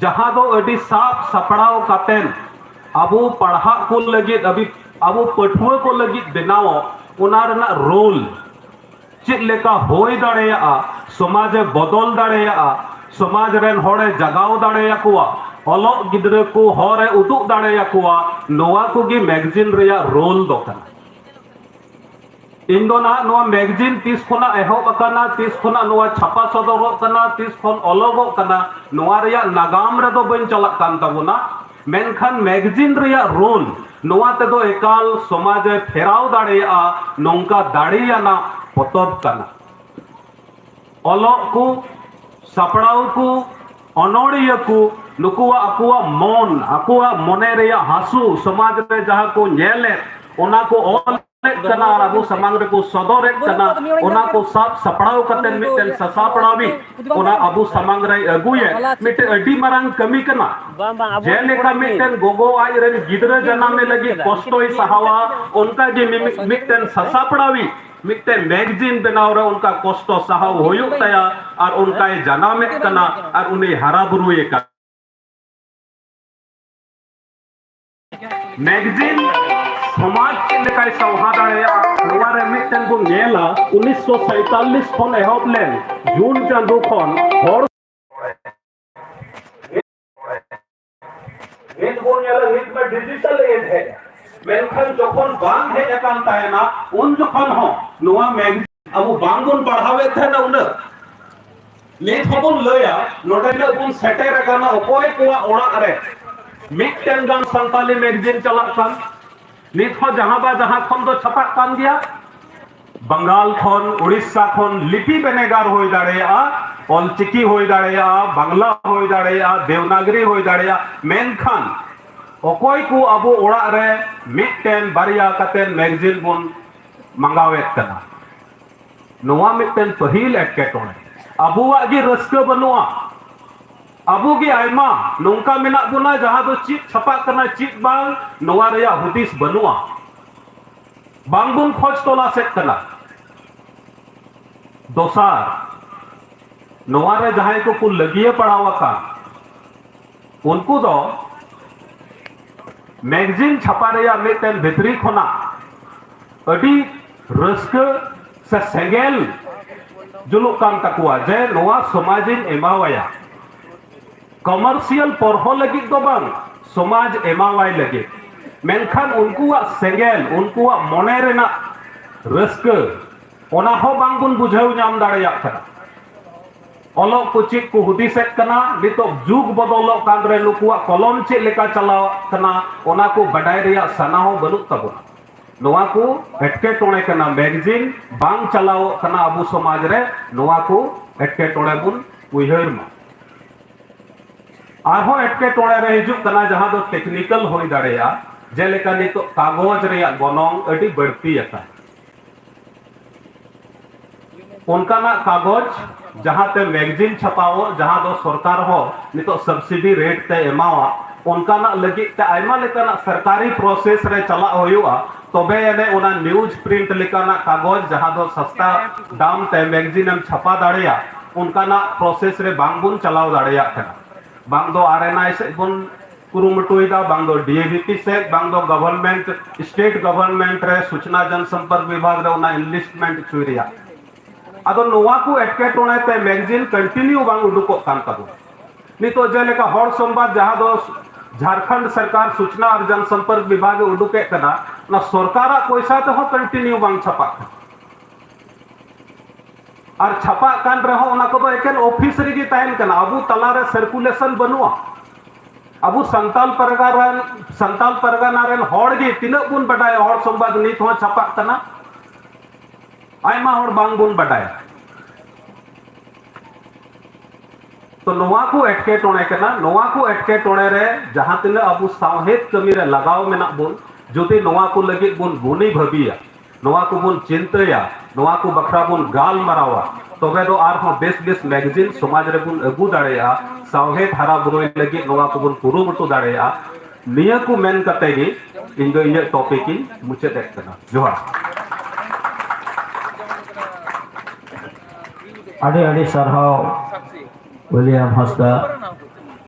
जहां दो अडी साफ सपड़ाव कातेन अबो पढ़ा को लगित अभी अबो पठुआ को लगित बनाव उना रना रोल चेक लेका होय दाड़ेया समाजे बदल दाड़ेया समाज रेन होड़े जगाव दाड़ेया कुआ ओलोग गिद्रे को होरे उदुग दाड़ेया कुआ नोआ को गी मैगजीन रेया रोल दो कना इंदो ना नोआ मैगजीन तीस खोना एहोब अकाना तीस खोना नोआ छापा सदरो कना तीस खोन ओलोगो कना नोआ रेया नागाम रे दो बन चलक कान ताबोना मेनखान मैगजीन रेया रोल नोआ ते दो एकाल समाजे फेराव दाड़ेया नोंका दाड़ेयाना पतब कना ओलोग को सपड़ाव को अनोड़िया को नुकुआ अकुआ मन अकुआ मने रेया हासु समाज रे जहां को नेले ओना को ऑल कना अबु समांग रे को सदर कना ओना को सब सपड़ाव कते मिटन ससापड़ावी ओना अबु समांग रे अगुए मिटे अडी मारंग कमी कना जे लेका मिटन गोगो आई रे गिदरा जनामे लगी कष्टोय सहावा उनका जे मिटन ससापड़ावी मिट्टे मैगजीन बनाव रे उनका कष्ट सहाव होयुक तया और उनका ये जनामे कना और उन्हें हरा बुरुए का मैगजीन समाज के लेका सौहा दाड़ेया नोवारे मिट्टन को नेला 1947 खन एहब लेन जून चांदो खन हर नित को नेला नित में डिजिटल एज है मेनखान जखन बांग हे एकान तायना उन जखन हो नोवा मैगजीन अब बांगुन पढ़ावे थे ना उन नित हबन लया नोडे ले बुन सेटेर एकाना अकोय कोआ ओड़ा रे मिट्टन गान संताली मैगजीन चलाक सान नित हो जहां खन दो छपाक कान गया बंगाल खन उड़ीसा खन लिपि बेनेगार होय दाड़ेया ऑलचिकी होय दाड़ेया बांग्ला होय दाड़ेया देवनागरी होय दाड़ेया मेनखान अकोय को अबो ओड़ा रे मिट्टन बारिया कातेन मैगजीन बुन मंगावेत कना नोवा मिट्टन पहिल एटकेटोणे अबुआ गी रस्का बनुआ अबु गी आयमा नोंका मेना बुना जहां दो चिप छपा कना चिप बांग नोवा रेया हुदिस बनुआ बांग बुन खोज तोला सेट कना दोसार नोवा रे जहां को कुल लगिए पड़ावा का उनको दो मैगजीन छपा रेया मिटन भितरी खोना अडी रस्का से सेगेल जुलुक कान तकुआ जे नोवा समाजिन एमावाया कमर्शियल पढ़ो लगी दो बांग समाज एमावाई लगे मेनखान उनकुआ सेगेल उनकुआ मने रेना रस्का ओना हो बांगुन बुझाव नाम दाड़ेया कना ओलोग को चिक को हुदिसेत कना नितो जुग बदलोग कान रे नुकुआ कलम चे लेका चलाव कना ओना को बडाय रेया सना हो बनुक तबोना नोआ को एटके टोणे कना मैगजीन बांग चलाव कना अबु समाज रे नोआ को एटके टोणे बुन उयहर मा आहो एटके टोणे रे हिजुक कना जहां दो टेक्निकल होय दाड़ेया जेलेका नितो कागज रेया गोनोंग अडी बढ़ती आता उनका ना कागज जहां ते मैगजीन छपाओ जहां दो सरकार हो नितो सब्सिडी रेट ते एमावा उनका ना लगी ते आयमा लेका ना सरकारी प्रोसेस रे चला होयुआ तबे एने ओना न्यूज प्रिंट लेका ना कागज जहां दो सस्ता दाम ते मैगजीन एम छपा दाड़ेया उनका ना प्रोसेस रे बांगबुन चलाव दाड़ेया कना बांग दो आरएनआई से बुन कुरुमुटुइदा बांग दो डीएवीपी से बांग दो गवर्नमेंट स्टेट गवर्नमेंट रे सूचना जनसंपर्क विभाग रे ओना इनलिस्टमेंट चुरिया अदो नोवा को एटके टोणे ते मैगजीन कंटिन्यू बांग उडुको कान ताबो नितो जेलेका हर संवाद जहां दो झारखंड सरकार सूचना और जनसंपर्क विभाग उडुके कना ना सरकारा पैसा ते हो कंटिन्यू बांग छपा और छपा कान रहो ओना को एकेन ऑफिस रे गी ताहेन कना अबु तला रे सर्कुलेशन बनुआ अबु संताल परगना रेन हड़ गी तिना बुन बडाय हर संवाद नित हो छपा कना आयमा हड़ बांग बुन बडाय तो नोवा को एटके टोणे कना नोवा को एटके टोणे रे जहां तिना अबु सावहेद कमी रे लगाव मेना बुन जुदी नोवा को लगी बुन गुनी भबिया नोवा को बुन चिंतया नोवा को बखरा बुन गाल मरावा तबे दो आर हो बेस बेस मैगजीन समाज रे बुन अगु दाड़ेया सावहेद हरा बुरोय लगी नोवा को बुन कुरुमुटु दाड़ेया निया को मेन कते गी इन दो ये टॉपिक की मुचे देख कना जोहार आदि आदि सरहाव विलियम हस्ता